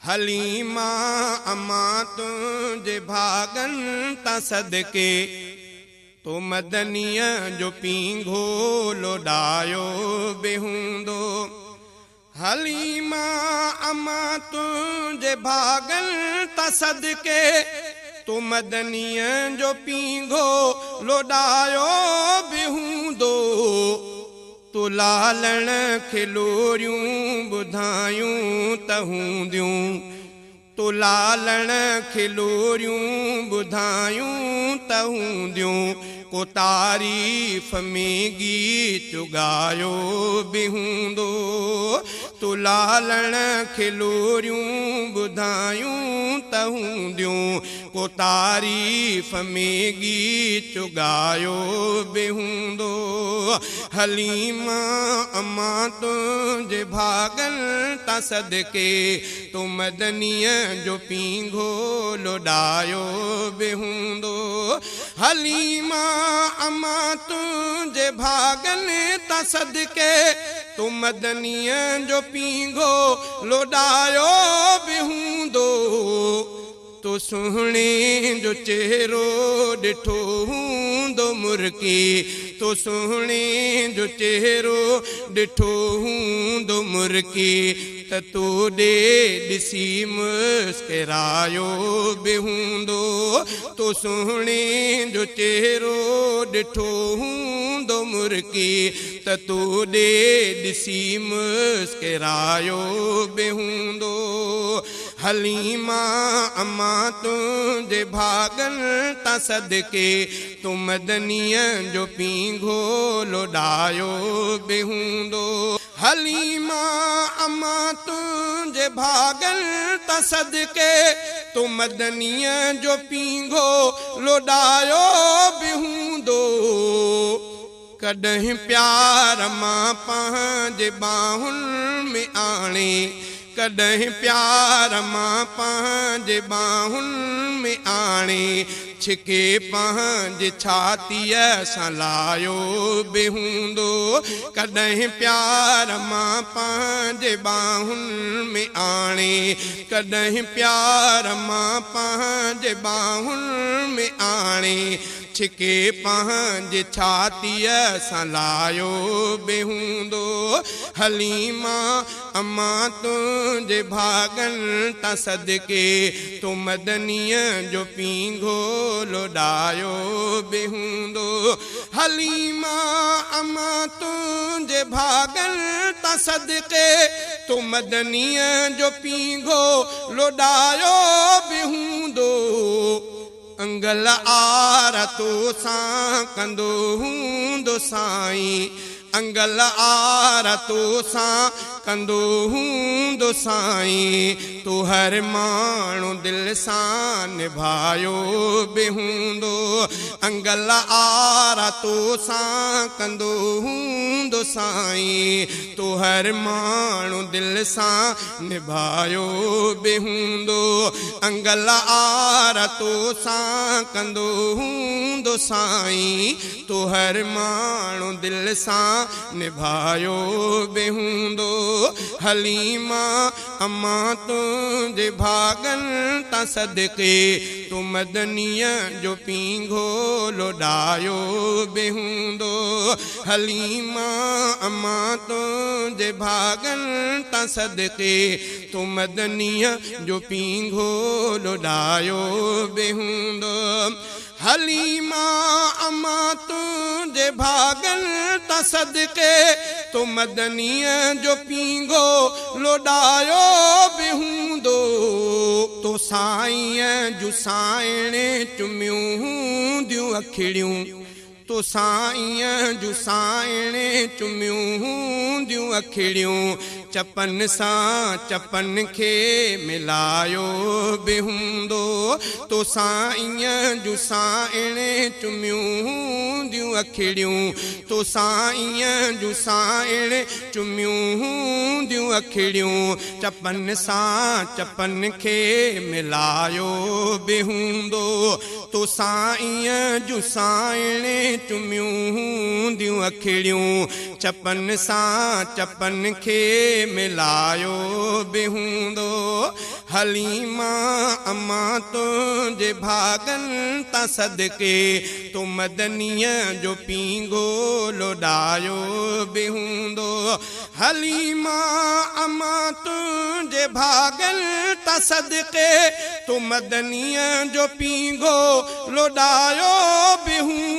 हलीमा अम्मा तुझे भागन ता सदके तो मदनिया जो पींघो लोडायो बेहूंदो। हलीमा अम्मा तुझे भागन ता सदके तो मदनिया जो पींघो लोडायो बेहूंदो। तो लालण खिलोरियूं बुधायूं तहूंदियूं तो लालण खिलोरियूं बुधायूं तहूंदियूं को तारीफ़ में गीत गायो बिहूंदो। तो लालण खिलोरियूं बुधायूं तहूंदियूं को तारीफ़ में गीत गायो बिहूंदो। हलीमा अम्मा तुझे भागन ता सदके तो मदनिया जो पींघो लोडायो बेहूंदो। हलीमा अम्मा तुझे भागन ता सदके तो मदनिया जो पींघो लोडायो बेहूंदो। तो सुहणे जो चेहरो डिठो हूंदो मुर्की तो सुहणे जो चेहरो डिठो हूंदो मुर्की त तोॾे ॾिसी मुस्करायो बेहूंदो। तो सुहणे जो चेहरो डिठो हूंदो मुर्की त तोॾे ॾिसी मुस्करायो बेहूंदो। हलीमा अम्मा तुझे भागन ता सदके तो मदनिया जो पींघो लोडायो बेहूंदो। हलीमा अम्मा तुझे भागन ता सदके तो मदनिया जो पींघो लोडायो बेहूंदो। कॾहिं प्यार मां पंहिंजे बाहुनि में आणे कॾहिं प्यार मां पंहिंजे बाहुनि में आणे छिके पंहिंजे छातीअ सां लायो बेहूंदो। कॾहिं प्यार मां पंहिंजे बाहुनि में आणे कॾहिं प्यार मां पंहिंजे बाहुनि में आणे छिके पंहिंजे छातीअ सां लायो बेहूंदो। हलीमा अम्मा तुझे भागन ता सदके तो मदनिया जो पींघो लोडायो बेहूंदो। हलीमा अम्मा तुझे भागन ता सदके तो मदनिया जो पींघो लोडायो बेहूंदो। अंगल आर तो सां कंदो हूंदो साईं अंगल आर तो सां कंदो हूंदो साईं तो हर माण्हू दिल सां निभायो बेहूंदो। अंगल आर तो सां कंदो हूंदो साईं तो हर माण्हू दिल सां निभायो बेहूंदो। अंगल आर तो सां कंदो हूंदो साईं तो हर माण्हू दिल सां निभायो बेहूंदो। हलीमा अम्मा तुझे भागन ता सदके तो मदनिया जो पींघो लोडायो बेहूंदो। हलीमा अम्मा तुझे भागन ता सदके तो मदनिया जो पींघो लोडायो बेहूंदो। हलीमा अम्मा तुझे भागन ता सदके तो मदनिया जो पींघो लोडायो बेहूंदो। तो साईं जूं साइणे चुमियूं हूंदियूं अखिड़ियूं तो साईं जूं साइणे चुमियूं हूंदियूं अखिड़ियूं चपन सां चपन खे मिलायो बेहूंदो। तो साईं जूं साइणे चुमियूं हूंदियूं अखिड़ियूं तो साईं जूं साइणे चुमियूं हूंदियूं अखिड़ियूं चपन सां चपन खे मिलायो बेहूंदो। तो साईं जूं साइणे चुमियूं हूंदियूं अखिड़ियूं चपन सां चपन खे मिलायो बेहूंदो। हलीमा अम्मा तुंहिंजे भागनि ता सदके तो मदनीअ जो पींगो लोॾायो बि हूंदो हलीमा अम्मा तुंहिंजे भागनि ता सदके तो मदनीअ जो पींगो लोॾायो बि हूंदो